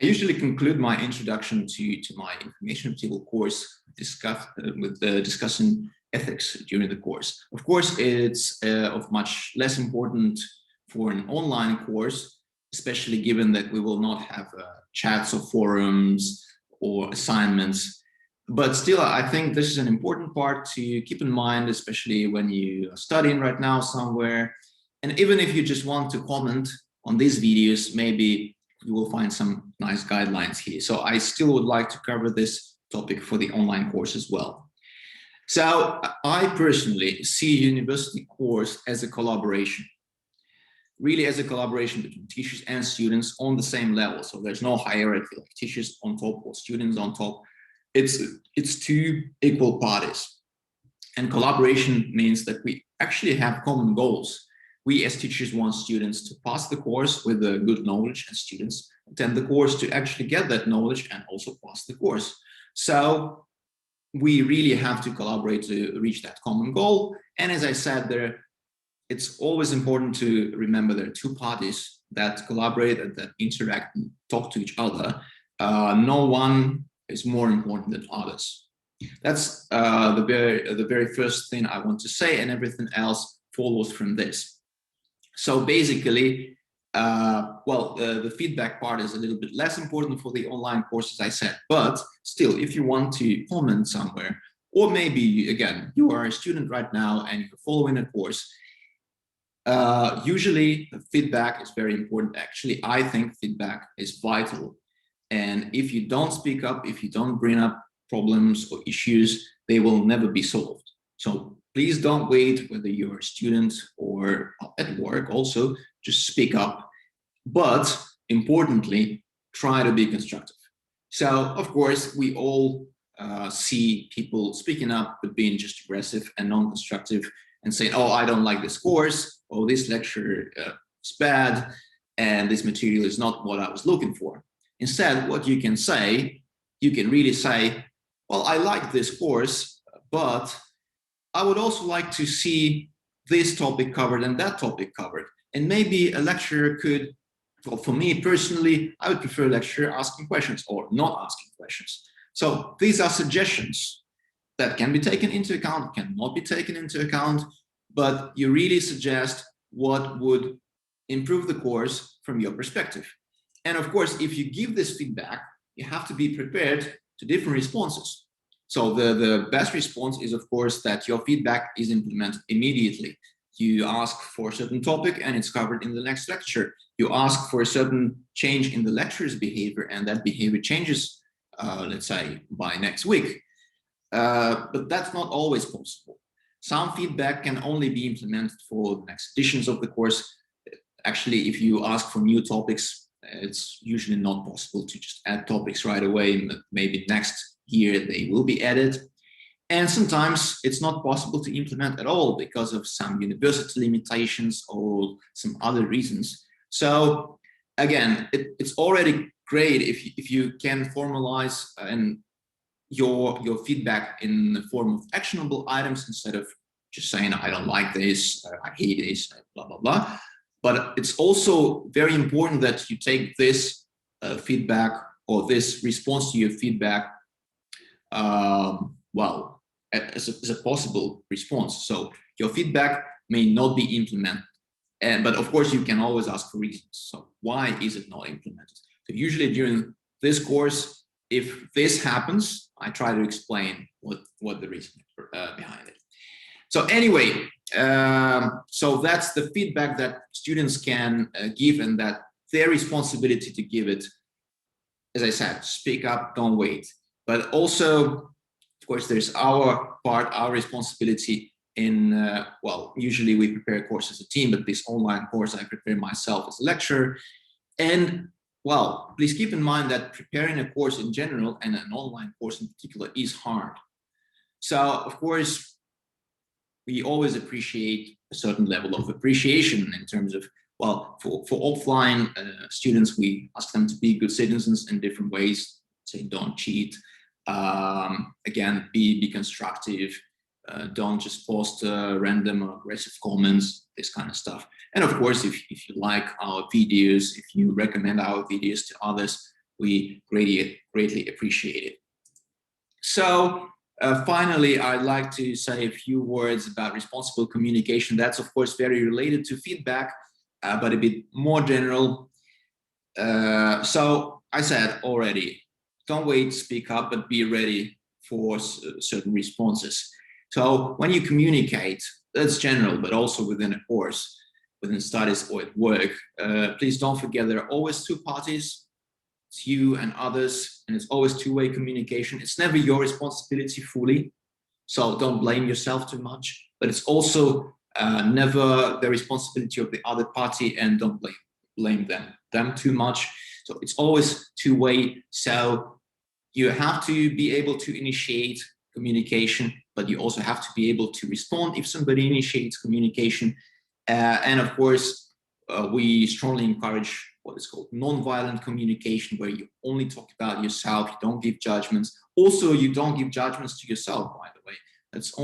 I usually conclude my introduction to my information retrieval course discussing ethics during the course. Of course, it's of much less important for an online course, especially given that we will not have chats or forums or assignments. But still, I think this is an important part to keep in mind, especially when you are studying right now somewhere. And even if you just want to comment on these videos, maybe you will find some nice guidelines here. So I still would like to cover this topic for the online course as well. So I personally see a university course as a collaboration, really as a collaboration between teachers and students on the same level. So there's no hierarchy, like teachers on top or students on top. It's two equal parties. And collaboration means that we actually have common goals. We as teachers want students to pass the course with a good knowledge, and students attend the course to actually get that knowledge and also pass the course. So we really have to collaborate to reach that common goal. And as I said, it's always important to remember there are two parties that collaborate and that interact and talk to each other. No one is more important than others. That's the very first thing I want to say, and everything else follows from this. So basically, the feedback part is a little bit less important for the online course, as I said, but still, if you want to comment somewhere, or maybe, again, you are a student right now and you're following a course, usually the feedback is very important. Actually, I think feedback is vital. And if you don't speak up, if you don't bring up problems or issues, they will never be solved. So please don't wait, whether you're a student or at work also, just speak up. But importantly, try to be constructive. So, of course, we all see people speaking up, but being just aggressive and non-constructive and saying, oh, I don't like this course, oh, this lecture is bad, and this material is not what I was looking for. Instead, what you can say, you can really say, well, I like this course, but I would also like to see this topic covered and that topic covered. And maybe a lecturer could, well, for me personally, I would prefer a lecturer asking questions or not asking questions. So these are suggestions that can be taken into account, cannot be taken into account, but you really suggest what would improve the course from your perspective. And of course, if you give this feedback, you have to be prepared to different responses. So the best response is, of course, that your feedback is implemented immediately. You ask for a certain topic and it's covered in the next lecture. You ask for a certain change in the lecturer's behavior and that behavior changes, let's say, by next week. But that's not always possible. Some feedback can only be implemented for the next editions of the course. Actually, if you ask for new topics, it's usually not possible to just add topics right away. Maybe next year they will be added. And sometimes it's not possible to implement at all because of some university limitations or some other reasons. So again, it's already great if you can formalize your feedback in the form of actionable items instead of just saying, I don't like this, I hate this, blah, blah, blah. But it's also very important that you take this feedback or this response to your feedback, well, as a possible response. So your feedback may not be implemented, but of course you can always ask for reasons. So why is it not implemented? So usually during this course, if this happens, I try to explain what the reason behind it. So anyway, so that's the feedback that students can give, and that their responsibility to give it. As I said, speak up, don't wait. But also, of course, there's our part, our responsibility in, well, usually we prepare a course as a team, but this online course, I prepare myself as a lecturer. And well, please keep in mind that preparing a course in general and an online course in particular is hard. So, of course, we always appreciate a certain level of appreciation in terms of, well, for offline students, we ask them to be good citizens in different ways. Say, don't cheat. Again, be constructive. Don't just post random or aggressive comments, this kind of stuff. And of course, if you like our videos, if you recommend our videos to others, We greatly appreciate it. So finally, I'd like to say a few words about responsible communication. That's, of course, very related to feedback, but a bit more general. So I said already, don't wait, speak up, but be ready for certain responses. So when you communicate, that's general, but also within a course, within studies or at work, please don't forget there are always two parties. It's you and others, and it's always two-way communication. It's never your responsibility fully, so don't blame yourself too much, but it's also never the responsibility of the other party, and don't blame them too much. So it's always two-way. So you have to be able to initiate communication, but you also have to be able to respond if somebody initiates communication. And of course, we strongly encourage what is called non-violent communication, where you only talk about yourself, you don't give judgments. Also, you don't give judgments to yourself, by the way. It's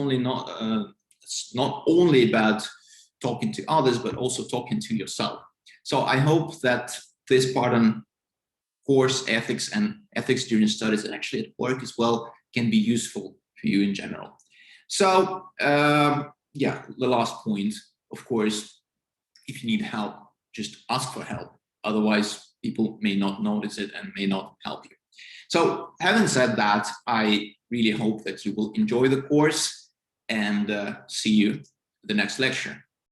not only about talking to others, but also talking to yourself. So I hope that this part on course ethics and ethics during studies, and actually at work as well, can be useful for you in general. So yeah, the last point, of course, if you need help, just ask for help. Otherwise, people may not notice it and may not help you. So having said that, I really hope that you will enjoy the course, and see you at the next lecture.